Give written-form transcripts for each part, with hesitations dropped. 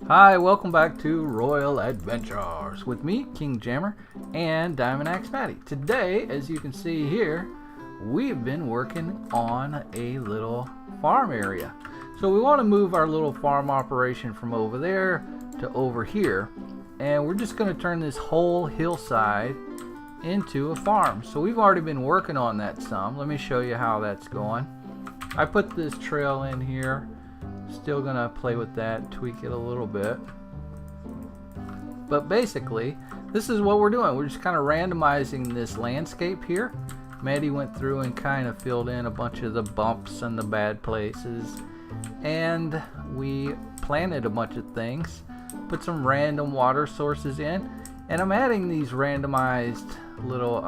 Hi, welcome back to Royal Adventures with me, King Jammer, and Diamond Axe Maddie. Today, as you can see here, we've been working on a little farm area. So we want to move our little farm operation from over there to over here, and we're just going to turn this whole hillside into a farm. So we've already been working on that some. Let me show you how that's going. I put this trail in here. Still gonna play with that, tweak it a little bit. But basically, this is what we're doing. We're just kind of randomizing this landscape here. Maddie went through and kind of filled in a bunch of the bumps and the bad places. And we planted a bunch of things. Put some random water sources in. And I'm adding these randomized little,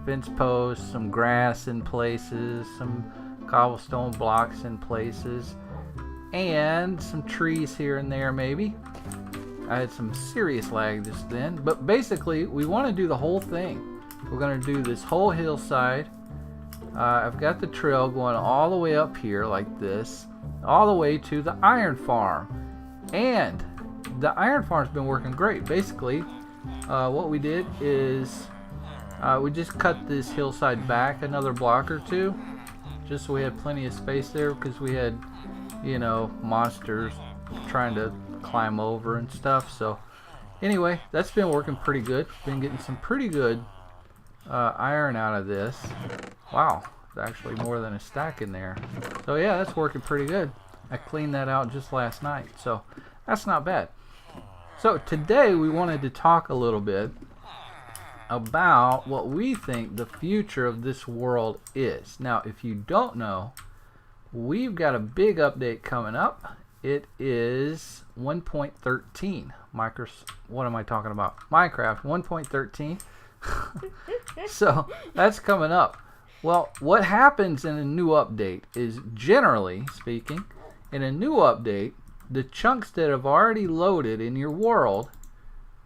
fence posts, some grass in places, some cobblestone blocks in places, and some trees here and there maybe. I had some serious lag just then, but basically we want to do the whole thing. We're going to do this whole hillside. I've got the trail going all the way up here like this, all the way to the iron farm. And the iron farm's been working great. Basically, what we did is we just cut this hillside back another block or two, just so we had plenty of space there, because we had, monsters trying to climb over and stuff. So anyway, that's been working pretty good. Been getting some pretty good iron out of this. Wow, there's actually more than a stack in there. So yeah, that's working pretty good. I cleaned that out just last night, so that's not bad. So today we wanted to talk a little bit about what we think the future of this world is. Now, if you don't know, we've got a big update coming up. It is 1.13. What am I talking about? Minecraft 1.13. So that's coming up. Well, what happens in a new update is, generally speaking, in a new update, the chunks that have already loaded in your world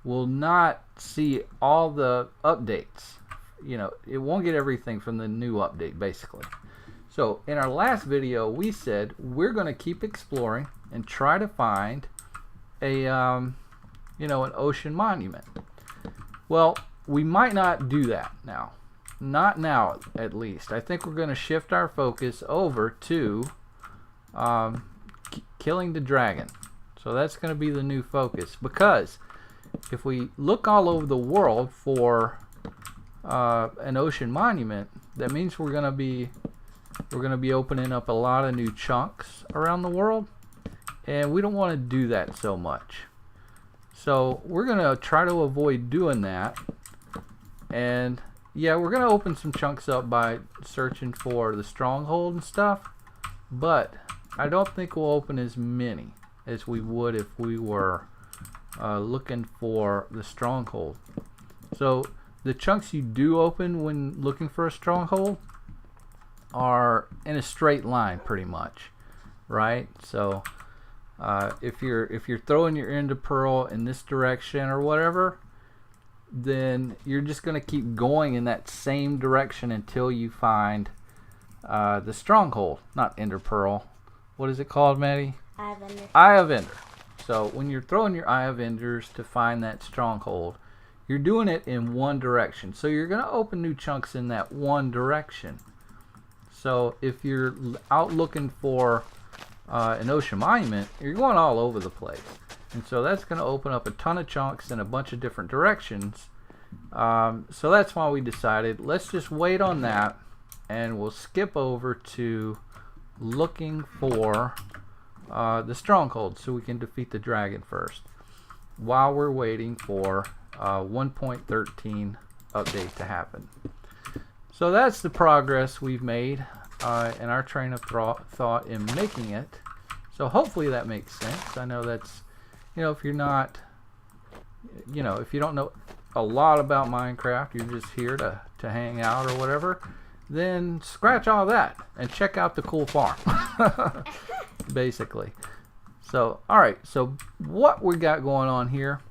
will not see all the updates. It won't get everything from the new update, basically. So in our last video, we said we're going to keep exploring and try to find a, an ocean monument. Well, we might not do that now. Not now, at least. I think we're going to shift our focus over to killing the dragon. So that's going to be the new focus, because if we look all over the world for an ocean monument, that means we're going to be opening up a lot of new chunks around the world, and we don't want to do that so much. So we're going to try to avoid doing that. And yeah, we're going to open some chunks up by searching for the stronghold and stuff, but I don't think we'll open as many as we would if we were looking for the stronghold. So the chunks you do open when looking for a stronghold are in a straight line, pretty much, right? So if you're throwing your ender pearl in this direction or whatever, then you're just going to keep going in that same direction until you find the stronghold. Not ender pearl. What is it called, Maddie? Eye of Ender. Eye of Ender. So when you're throwing your Eye of Enders to find that stronghold, you're doing it in one direction. So you're going to open new chunks in that one direction. So if you're out looking for an ocean monument, you're going all over the place. And so that's going to open up a ton of chunks in a bunch of different directions. So that's why we decided, let's just wait on that, and we'll skip over to looking for the stronghold so we can defeat the dragon first, while we're waiting for 1.13 update to happen. So that's the progress we've made in our train of thought in making it. So hopefully that makes sense. I know that's, if you're not, if you don't know a lot about Minecraft, you're just here to hang out or whatever, then scratch all that and check out the cool farm. Basically. So, alright, so what we got going on here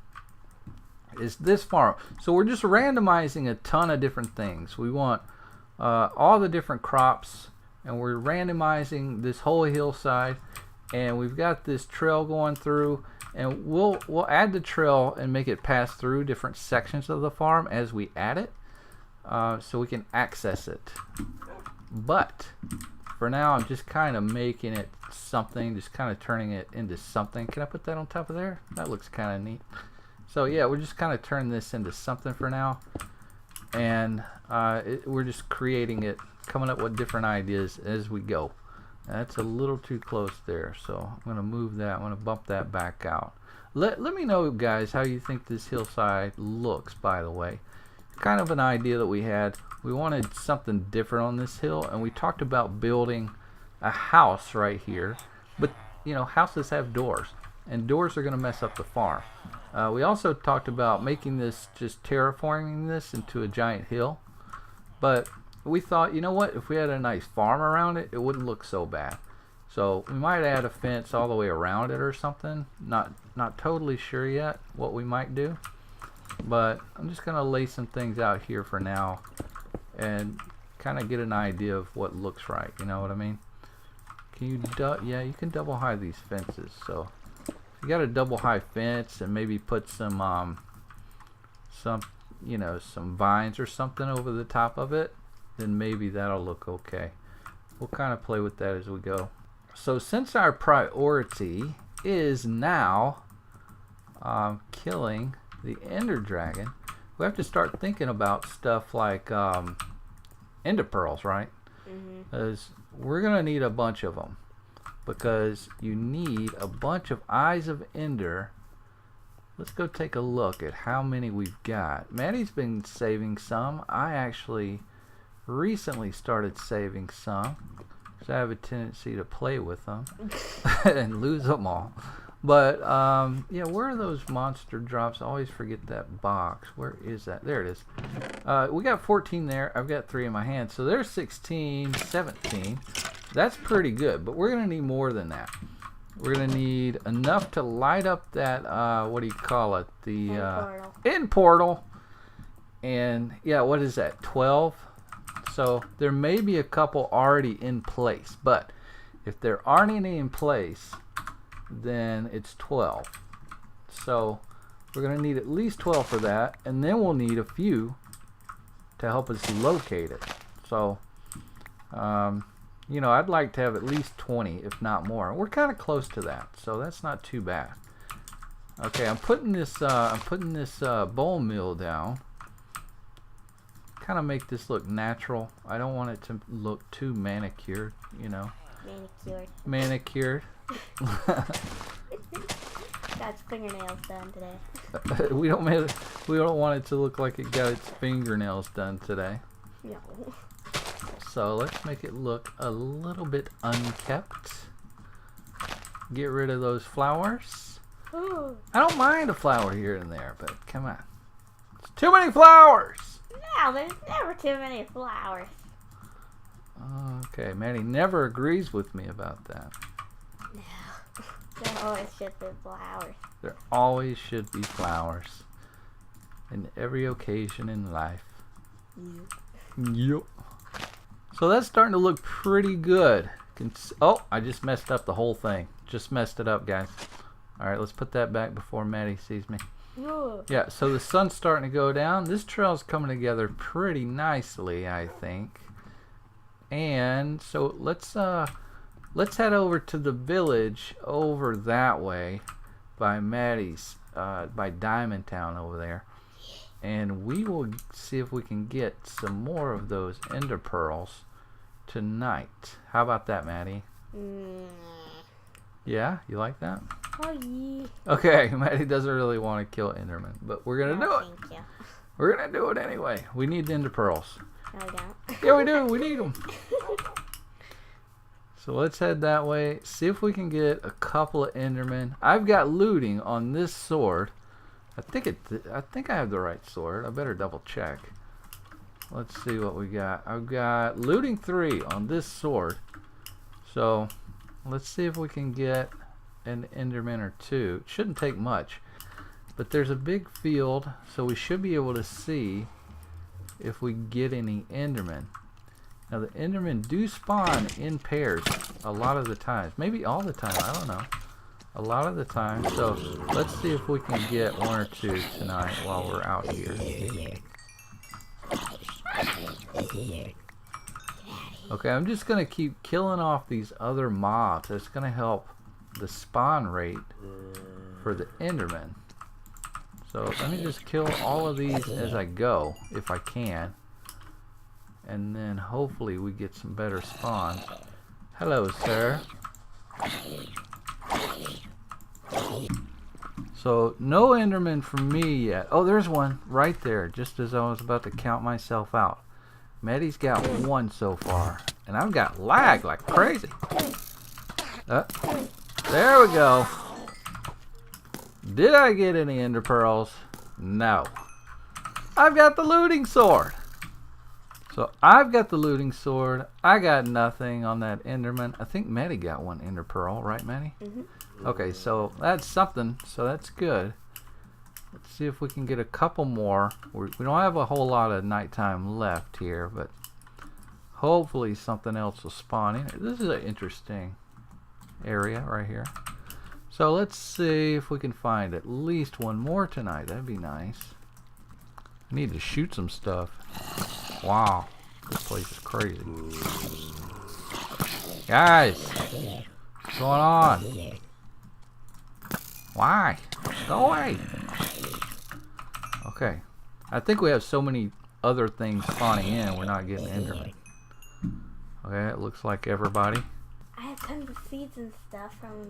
is this farm. So we're just randomizing a ton of different things. We want all the different crops, and we're randomizing this whole hillside, and we've got this trail going through, and we'll add the trail and make it pass through different sections of the farm as we add it, so we can access it. But for now, I'm just kind of making it something, just kind of turning it into something. Can I put that on top of there? That looks kind of neat. So yeah, we're just kind of turning this into something for now, and we're just creating it, coming up with different ideas as we go. That's a little too close there, so I'm going to move that. I'm going to bump that back out. Let me know, guys, how you think this hillside looks, by the way. Kind of an idea that we had. We wanted something different on this hill, and we talked about building a house right here. But, you know, houses have doors, and doors are going to mess up the farm. We also talked about making this, just terraforming this into a giant hill. But we thought, you know what, if we had a nice farm around it, it wouldn't look so bad. So we might add a fence all the way around it or something. Not totally sure yet what we might do. But I'm just going to lay some things out here for now and kind of get an idea of what looks right. You know what I mean? Can you yeah, you can double high these fences. So if you got a double high fence and maybe put some you know, some vines or something over the top of it, then maybe that'll look okay. We'll kind of play with that as we go. So since our priority is now killing the Ender Dragon, we have to start thinking about stuff like Ender Pearls, right? Because we're going to need a bunch of them. Because you need a bunch of Eyes of Ender. Let's go take a look at how many we've got. Maddie's been saving some. I actually recently started saving some, because I have a tendency to play with them and lose them all. But yeah, where are those monster drops? I always forget that box. Where is that? There it is. We got 14 there. I've got 3 in my hand, so there's 16, 17. That's pretty good, but we're gonna need more than that. We're gonna need enough to light up that what do you call it, the end portal. And yeah, what is that, 12? So there may be a couple already in place, but if there aren't any in place, then it's 12. So we're going to need at least 12 for that, and then we'll need a few to help us locate it. So you know, I'd like to have at least 20, if not more. We're kind of close to that, so that's not too bad. Okay, I'm putting this bone meal down. Kind of make this look natural. I don't want it to look too manicured, you know. Manicured. Got its fingernails done today. we don't want it to look like it got its fingernails done today. No. So let's make it look a little bit unkept. Get rid of those flowers. Ooh. I don't mind a flower here and there, but come on. It's too many flowers! No, there's never too many flowers. Okay, Maddie never agrees with me about that. No. There always should be flowers. There always should be flowers. In every occasion in life. Yep. So that's starting to look pretty good. Oh, I just messed up the whole thing. Just messed it up, guys. Alright, let's put that back before Maddie sees me. Ooh. Yeah, so the sun's starting to go down. This trail's coming together pretty nicely, I think. And so let's head over to the village over that way by Maddie's, by Diamond Town over there. And we will see if we can get some more of those Ender Pearls tonight. How about that, Maddie? Yeah, you like that? Oh, yeah. Okay, Maddie doesn't really want to kill Enderman, but we're gonna do it. Thank you. We're gonna do it anyway. We need the Ender Pearls. No, we don't. Yeah, we do. We need them. So let's head that way. See if we can get a couple of Endermen. I've got looting on this sword. I think I have the right sword. I better double check. Let's see what we got. I've got looting 3 on this sword. So let's see if we can get an Enderman or 2. It shouldn't take much. But there's a big field, so we should be able to see if we get any Endermen. Now the Endermen do spawn in pairs a lot of the times. Maybe all the time, I don't know. A lot of the time. So let's see if we can get one or two tonight while we're out here. Okay, I'm just going to keep killing off these other mobs. That's going to help the spawn rate for the Endermen. So let me just kill all of these as I go, if I can. And then hopefully we get some better spawns. Hello, sir. So no Enderman for me yet. Oh, there's one right there, just as I was about to count myself out. Maddie's got one so far, and I've got lag like crazy. There we go. Did I get any ender pearls? No. I've got the looting sword. So I've got the looting sword. I got nothing on that enderman. I think Maddie got one ender pearl, right, Maddie? Mm-hmm. Okay, so that's something. So that's good. Let's see if we can get a couple more. We don't have a whole lot of nighttime left here, but hopefully something else will spawn in. This is an interesting area right here. So let's see if we can find at least one more tonight. That'd be nice. I need to shoot some stuff. Wow, this place is crazy. Guys, what's going on? Why? Go away. Okay, I think we have so many other things spawning in, we're not getting Enderman. Okay, it looks like everybody. I have tons of seeds and stuff from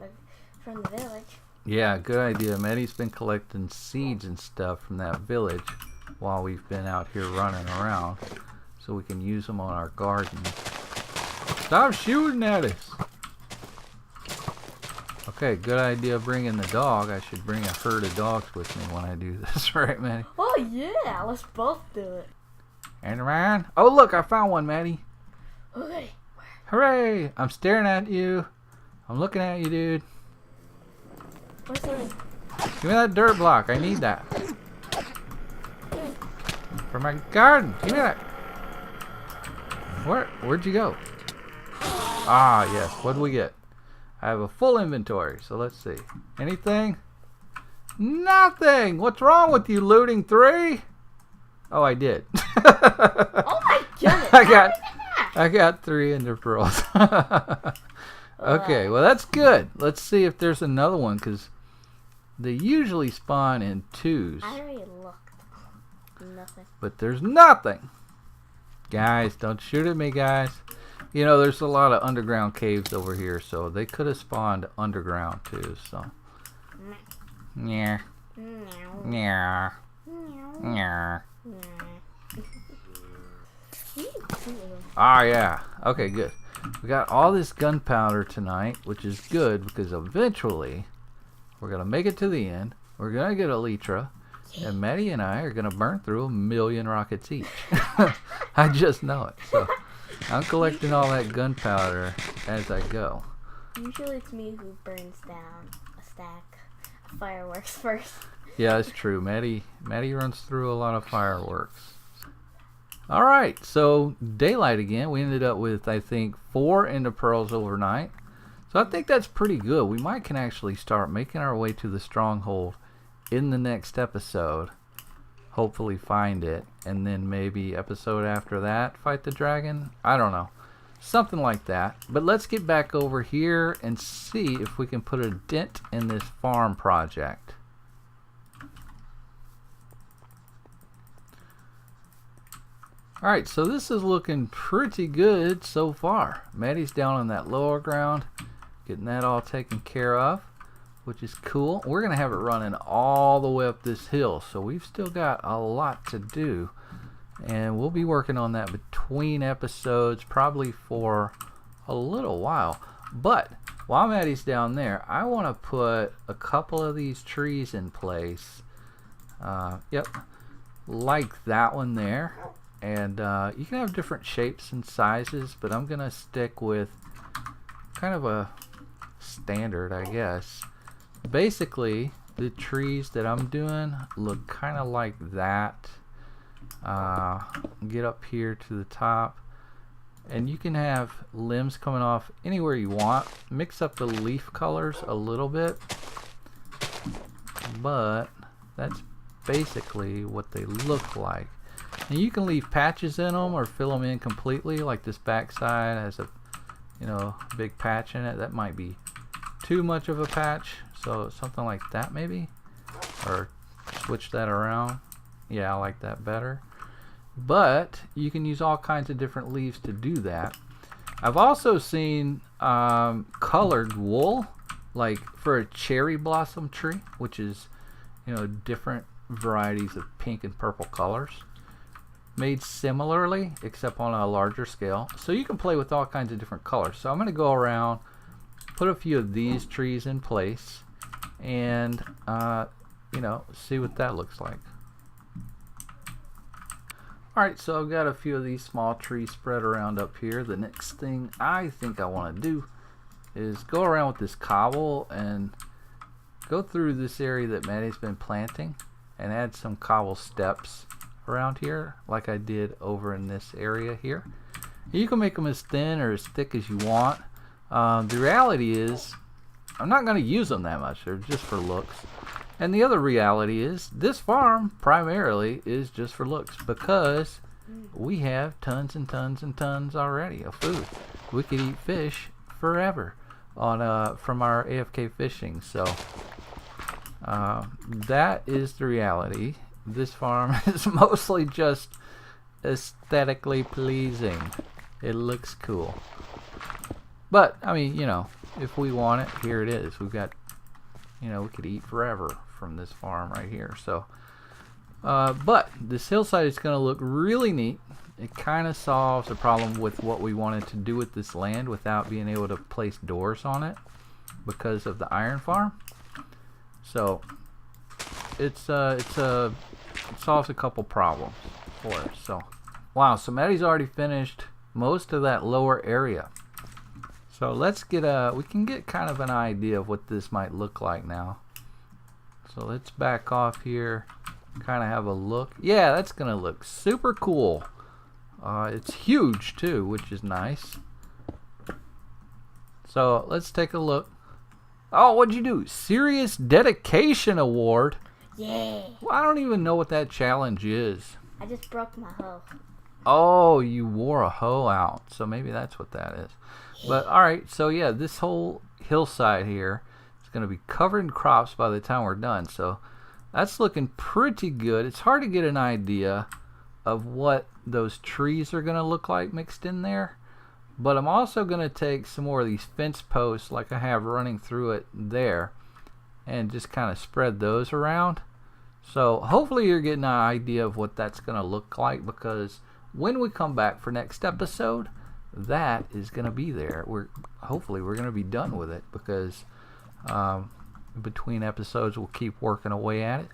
the village. Yeah, good idea. Maddie's been collecting seeds and stuff from that village while we've been out here running around, so we can use them on our garden. Stop shooting at us! Okay, good idea bringing the dog. I should bring a herd of dogs with me when I do this, right, Maddie? Oh yeah, let's both do it. Enderman! Oh look, I found one, Maddie! Okay. Hooray! I'm staring at you. I'm looking at you, dude. Where's the ring? Give me that dirt block. I need that. For my garden. Give me that. Where'd you go? Ah, yes. What do we get? I have a full inventory, so let's see. Anything? Nothing! What's wrong with you, looting 3? Oh, I did. Oh my goodness! I got 3 ender pearls. Okay, well that's good. Let's see if there's another one, because they usually spawn in 2s. I already looked. Nothing. But there's nothing. Guys, don't shoot at me, guys. You know, there's a lot of underground caves over here, so they could have spawned underground too, so. Yeah. Yeah. Yeah. Ah, yeah. Okay, good. We got all this gunpowder tonight, which is good because eventually we're going to make it to the end. We're going to get Elytra, and Maddie and I are going to burn through 1,000,000 rockets each. I just know it. So I'm collecting all that gunpowder as I go. Usually it's me who burns down a stack of fireworks first. Yeah, that's true. Maddie runs through a lot of fireworks. Alright, so daylight again. We ended up with, I think, 4 ender pearls overnight. So I think that's pretty good. We can actually start making our way to the stronghold in the next episode. Hopefully find it. And then maybe episode after that, fight the dragon? I don't know. Something like that. But let's get back over here and see if we can put a dent in this farm project. Alright, so this is looking pretty good so far. Maddie's down on that lower ground, getting that all taken care of, which is cool. We're going to have it running all the way up this hill, so we've still got a lot to do. And we'll be working on that between episodes, probably for a little while. But while Maddie's down there, I want to put a couple of these trees in place. Yep, like that one there. And you can have different shapes and sizes, but I'm going to stick with kind of a standard, I guess. Basically, the trees that I'm doing look kind of like that. Get up here to the top. And you can have limbs coming off anywhere you want. Mix up the leaf colors a little bit, but that's basically what they look like. And you can leave patches in them or fill them in completely, like this backside has a big patch in it. That might be too much of a patch, so something like that maybe, or switch that around. Yeah, I like that better. But you can use all kinds of different leaves to do that. I've also seen colored wool, like for a cherry blossom tree, which is different varieties of pink and purple colors, made similarly except on a larger scale. So you can play with all kinds of different colors. So I'm going to go around, put a few of these trees in place, and see what that looks like. Alright, so I've got a few of these small trees spread around up here. The next thing I think I want to do is go around with this cobble and go through this area that Maddie's been planting and add some cobble steps around here like I did over in this area here. You can make them as thin or as thick as you want. The reality is I'm not going to use them that much. They're just for looks. And the other reality is this farm primarily is just for looks because we have tons and tons and tons already of food. We could eat fish forever on from our AFK fishing. So that is the reality. This farm is mostly just aesthetically pleasing. It looks cool. But I mean, if we want it, here it is. We've got, we could eat forever from this farm right here. So but this hillside is going to look really neat. It kind of solves the problem with what we wanted to do with this land without being able to place doors on it because of the iron farm. So it solves a couple problems for us. So wow, so Maddie's already finished most of that lower area. So let's get we can get kind of an idea of what this might look like now. So let's back off here, kind of have a look. Yeah, that's gonna look super cool. It's huge too, which is nice. So let's take a look. Oh, what'd you do? Serious Dedication Award? Yeah. Well, I don't even know what that challenge is. I just broke my hoe. Oh, you wore a hoe out. So maybe that's what that is. But alright, so yeah, this whole hillside here is going to be covered in crops by the time we're done. So that's looking pretty good. It's hard to get an idea of what those trees are going to look like mixed in there. But I'm also going to take some more of these fence posts like I have running through it there and just kind of spread those around. So hopefully you're getting an idea of what that's going to look like, because when we come back for next episode, that is going to be there. Hopefully we're going to be done with it, because between episodes we'll keep working away at it.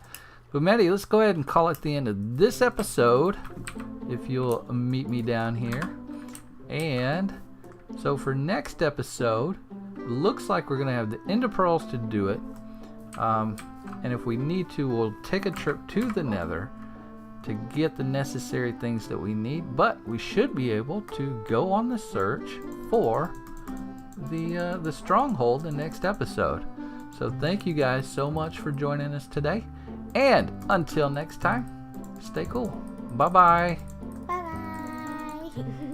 But Maddie, let's go ahead and call it the end of this episode, if you'll meet me down here. And so for next episode, looks like we're going to have the Ender Pearls to do it. And if we need to, we'll take a trip to the Nether to get the necessary things that we need. But we should be able to go on the search for the stronghold in the next episode. So thank you guys so much for joining us today. And until next time, stay cool. Bye-bye. Bye-bye.